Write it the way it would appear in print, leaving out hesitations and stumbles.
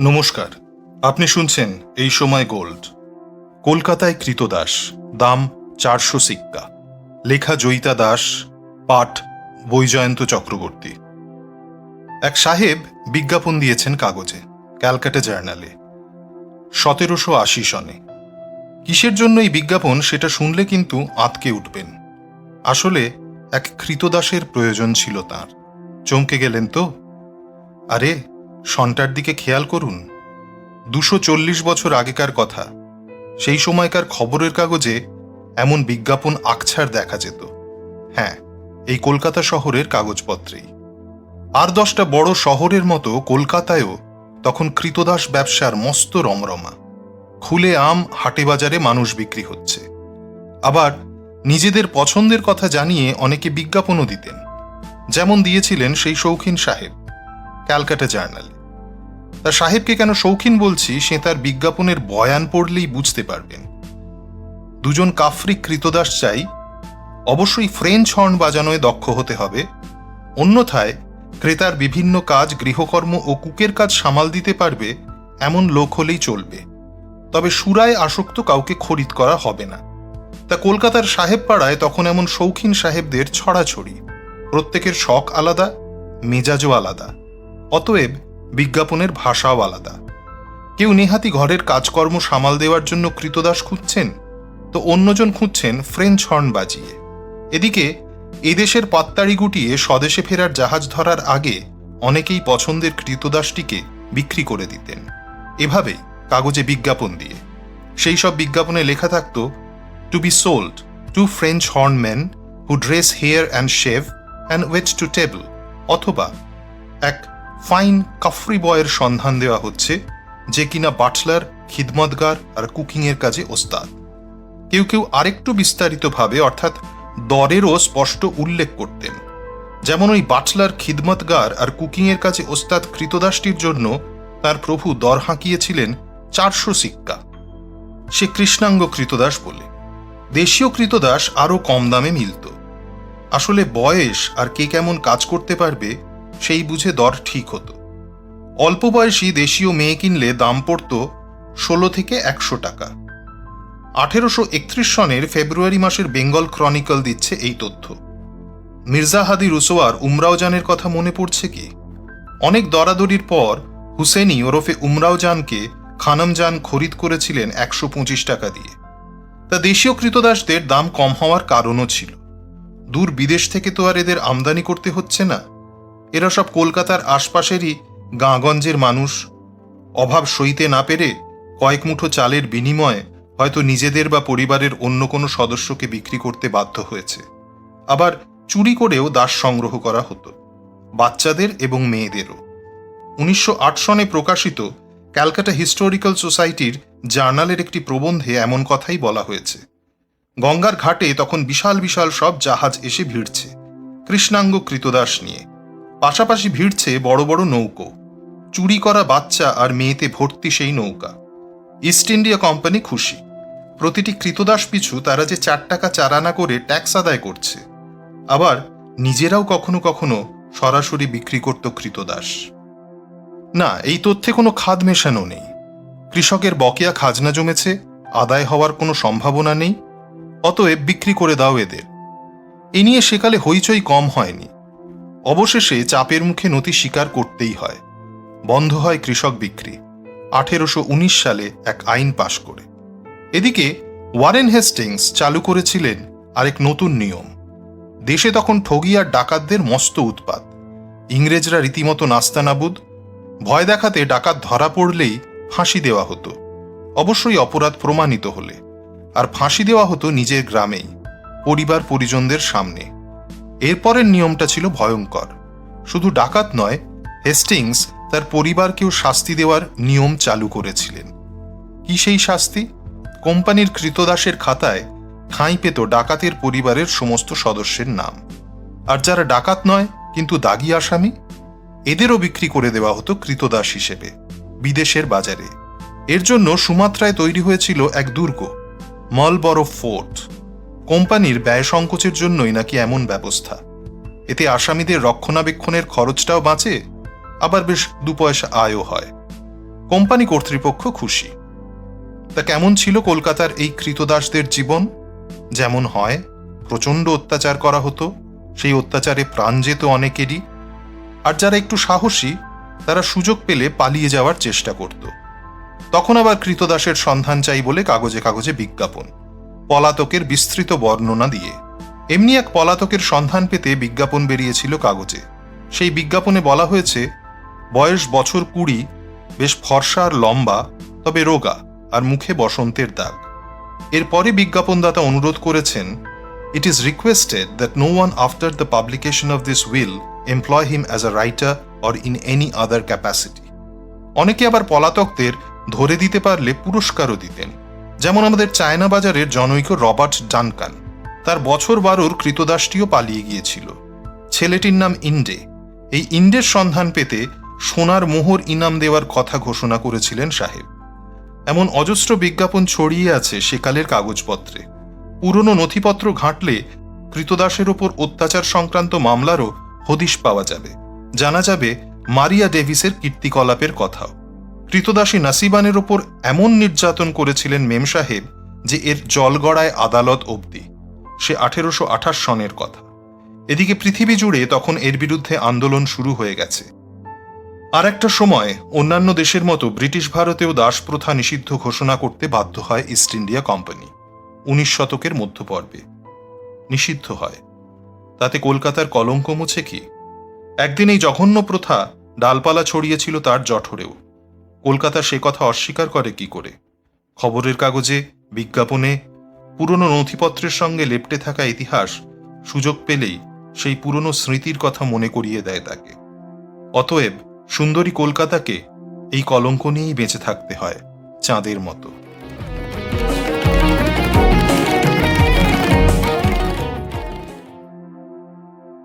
নমস্কার, আপনি শুনছেন এই সময় গোল্ড। কলকাতায় কৃতদাস, দাম 400 সিক্কা। লেখা জয়িতা দাস, পাঠ বৈজয়ন্ত চক্রবর্তী। এক সাহেব বিজ্ঞাপন দিয়েছেন কাগজে, ক্যালকাটা জার্নালে, 1780 সনে। কিসের জন্য এই বিজ্ঞাপন সেটা শুনলে কিন্তু আঁতকে উঠবেন। আসলে এক কৃতদাসের প্রয়োজন ছিল তাঁর। চমকে গেলেন তো? আরে, সনটার দিকে খেয়াল করুন। 240 বছর আগেকার কথা। সেই সময়কার খবরের কাগজে এমন বিজ্ঞাপন আকছার দেখা যেত। হ্যাঁ, এই কলকাতা শহরের কাগজপত্রেই। আর 10টা বড় শহরের মতো কলকাতায়ও তখন কৃতদাস ব্যবসার মস্ত রমরমা। খুলে আম হাটে বাজারে মানুষ বিক্রি হচ্ছে। আবার নিজেদের পছন্দের কথা জানিয়ে অনেকে বিজ্ঞাপনও দিতেন, যেমন দিয়েছিলেন সেই শৌখিন সাহেব, ক্যালকাটা জার্নালে। তা সাহেবকে কেন শৌখিন বলছি সে তার বিজ্ঞাপনের বয়ান পড়লেই বুঝতে পারবেন। দুজন কাফ্রিক কৃতদাস চাই, অবশ্যই ফ্রেঞ্চ হর্ন বাজানোয় দক্ষ হতে হবে, অন্যথায় ক্রেতার বিভিন্ন কাজ, গৃহকর্ম ও কুকের কাজ সামাল দিতে পারবে এমন লোক হলেই চলবে। তবে সুরায় আসক্ত কাউকে খরিদ করা হবে না। তা কলকাতার সাহেব পাড়ায় তখন এমন শৌখিন সাহেবদের ছড়াছড়ি। প্রত্যেকের শখ আলাদা, মেজাজও আলাদা, অতএব বিজ্ঞাপনের ভাষাও আলাদা। কেউ নেহাতি ঘরের কাজকর্ম সামাল দেওয়ার জন্য কৃতদাস খুঁজছেন, তো অন্যজন খুঁজছেন ফ্রেঞ্চ হর্ন বাজিয়ে। এদিকে এদেশের পাত্তাড়ি গুটিয়ে স্বদেশে ফেরার জাহাজ ধরার আগে অনেকেই পছন্দের কৃতদাসটিকে বিক্রি করে দিতেন, এভাবেই কাগজে বিজ্ঞাপন দিয়ে। সেই সব বিজ্ঞাপনে লেখা থাকত, to be sold 2 French horn men who dress hair and shave and wait to table, অথবা এক ফাইন কাফরি বয়ের সন্ধান দেওয়া হচ্ছে যে কিনা বাটলার, খিদমতগার আর কুকিংয়ের কাজে ওস্তাদ। কেউ কেউ আরেকটু বিস্তারিতভাবে, অর্থাৎ দরেরও স্পষ্ট উল্লেখ করতেন। যেমন ওই বাটলার, খিদমতগার আর কুকিংয়ের কাজে ওস্তাদ কৃতদাসটির জন্য তার প্রভু দর হাঁকিয়েছিলেন 400 সিক্কা। সে কৃষ্ণাঙ্গ কৃতদাস বলে। দেশীয় কৃতদাস আরও কম দামে মিলত। আসলে বয়স আর কে কেমন কাজ করতে পারবে সেই বুঝে দর ঠিক হতো। অল্প বয়সী দেশীয় মেয়ে কিনলে দাম পড়ত 16 থেকে 100 টাকা। 1831 সনের ফেব্রুয়ারি মাসের বেঙ্গল ক্রনিকল দিচ্ছে এই তথ্য। মির্জা হাদি রুসোয়ার উমরাওজানের কথা মনে পড়ছে কি? অনেক দরাদরির পর হুসেনি ওরফে উমরাওজানকে খানমজান খরিদ করেছিলেন 125 টাকা দিয়ে। তা দেশীয় কৃতদাসদের দাম কম হওয়ার কারণও ছিল। দূর বিদেশ থেকে তো আর এদের আমদানি করতে হচ্ছে না। এরা সব কলকাতার আশপাশেরই গাঁগঞ্জের মানুষ। অভাব সইতে না পেরে কয়েক মুঠো চালের বিনিময়ে হয়তো নিজেদের বা পরিবারের অন্য কোনো সদস্যকে বিক্রি করতে বাধ্য হয়েছে। আবার চুরি করেও দাস সংগ্রহ করা হতো, বাচ্চাদের এবং মেয়েদেরও। 1908 সনে প্রকাশিত ক্যালকাটা হিস্টোরিক্যাল সোসাইটির জার্নালের একটি প্রবন্ধে এমন কথাই বলা হয়েছে। গঙ্গার ঘাটে তখন বিশাল বিশাল সব জাহাজ এসে ভিড়ছে কৃষ্ণাঙ্গ কৃতদাস নিয়ে। পাশাপাশি ভিড়ছে বড় বড় নৌকো, চুরি করা বাচ্চা আর মেয়েতে ভর্তি সেই নৌকা। ইস্ট ইন্ডিয়া কোম্পানি খুশি। প্রতিটি কৃতদাস পিছু তারা যে 4 টাকা 4 আনা করে ট্যাক্স আদায় করছে। আবার নিজেরাও কখনো কখনো সরাসরি বিক্রি করত কৃতদাস। না, এই তথ্যে কোনো খাদ মেশানো নেই। কৃষকের বকেয়া খাজনা জমেছে, আদায় হওয়ার কোনো সম্ভাবনা নেই, অতএব বিক্রি করে দাও এদের। এ নিয়ে সেকালে হইচই কম হয়নি। অবশেষে চাপের মুখে নতি স্বীকার করতেই হয়। বন্ধ হয় কৃষক বিক্রি 1819 সালে এক আইন পাশ করে। এদিকে ওয়ারেন হেস্টিংস চালু করেছিলেন আরেক নতুন নিয়ম। দেশে তখন ঠগি আর ডাকাতদের মস্ত উৎপাত। ইংরেজরা রীতিমতো নাস্তানাবুদ। ভয় দেখাতে ডাকাত ধরা পড়লেই ফাঁসি দেওয়া হতো, অবশ্যই অপরাধ প্রমাণিত হলে। আর ফাঁসি দেওয়া হতো নিজের গ্রামেই, পরিবার পরিজনদের সামনে। এরপরের নিয়মটা ছিল ভয়ঙ্কর। শুধু ডাকাত নয়, হেস্টিংস তার পরিবারকেও শাস্তি দেওয়ার নিয়ম চালু করেছিলেন। কি সেই শাস্তি? কোম্পানির কৃতদাসের খাতায় ঠাঁই পেত ডাকাতের পরিবারের সমস্ত সদস্যের নাম। আর যারা ডাকাত নয় কিন্তু দাগি আসামি, এদেরও বিক্রি করে দেওয়া হতো কৃতদাস হিসেবে বিদেশের বাজারে। এর জন্য সুমাত্রায় তৈরি হয়েছিল এক দুর্গ, মালবরো ফোর্ট। কোম্পানির ব্যয় সংকোচের জন্যই নাকি এমন ব্যবস্থা। এতে আসামিদের রক্ষণাবেক্ষণের খরচটাও বাঁচে, আবার বেশ 2 পয়সা আয়ও হয়। কোম্পানি কর্তৃপক্ষ খুশি। তা কেমন ছিল কলকাতার এই কৃতদাসদের জীবন? যেমন হয়, প্রচণ্ড অত্যাচার করা হতো, সেই অত্যাচারে প্রাণ যেত অনেকেরই। আর যারা একটু সাহসী, তারা সুযোগ পেলে পালিয়ে যাওয়ার চেষ্টা করত। তখন আবার কৃতদাসের সন্ধান চাই বলে কাগজে কাগজে বিজ্ঞাপন, পলাতকের বিস্তৃত বর্ণনা দিয়ে। এমনি এক পলাতকের সন্ধান পেতে বিজ্ঞাপন বেরিয়েছিল কাগজে। সেই বিজ্ঞাপনে বলা হয়েছে, বয়স বছর 20, বেশ ফর্সা আর লম্বা, তবে রোগা, আর মুখে বসন্তের দাগ। এরপরে বিজ্ঞাপনদাতা অনুরোধ করেছেন, it is requested that no one after the publication of this will employ him as a writer or in any other capacity. অনেকে আবার পলাতকদের ধরে দিতে পারলে পুরস্কারও দিতেন। যেমন আমাদের চায়না বাজারের জনৈক রবার্ট ডানকান। তার বছর 12 কৃতদাসটিও পালিয়ে গিয়েছিল। ছেলেটির নাম ইন্ডে। এই ইন্ডের সন্ধান পেতে সোনার মোহর ইনাম দেওয়ার কথা ঘোষণা করেছিলেন সাহেব। এমন অজস্র বিজ্ঞাপন ছড়িয়ে আছে সেকালের কাগজপত্রে। পুরনো নথিপত্র ঘাঁটলে কৃতদাসের ওপর অত্যাচার সংক্রান্ত মামলারও হদিশ পাওয়া যাবে। জানা যাবে মারিয়া ডেভিসের কীর্তিকলাপের কথাও। কৃতদাসী নাসিবানের ওপর এমন নির্যাতন করেছিলেন মেম সাহেব যে এর জলগড়ায় আদালত অবধি। সে 1828 সনের কথা। এদিকে পৃথিবী জুড়ে তখন এর বিরুদ্ধে আন্দোলন শুরু হয়ে গেছে। আর একটা সময় অন্যান্য দেশের মতো ব্রিটিশ ভারতেও দাসপ্রথা নিষিদ্ধ ঘোষণা করতে বাধ্য হয় ইস্ট ইন্ডিয়া কোম্পানি 19 শতকের মধ্যপর্বে। নিষিদ্ধ হয়। তাতে কলকাতার কলঙ্ক মুছে কি? একদিন এই জঘন্য প্রথা ডালপালা ছড়িয়েছিল তার জঠরেও। কলকাতা সে কথা অস্বীকার করে কি করে? খবরের কাগজে, বিজ্ঞাপনে, পুরনো নথিপত্রের সঙ্গে লেপ্টে থাকা ইতিহাস সুযোগ পেলেই সেই পুরনো স্মৃতির কথা মনে করিয়ে দেয় তাকে। অতএব সুন্দরী কলকাতাকে এই কলঙ্ক নিয়েই বেঁচে থাকতে হয়, চাঁদের মতো।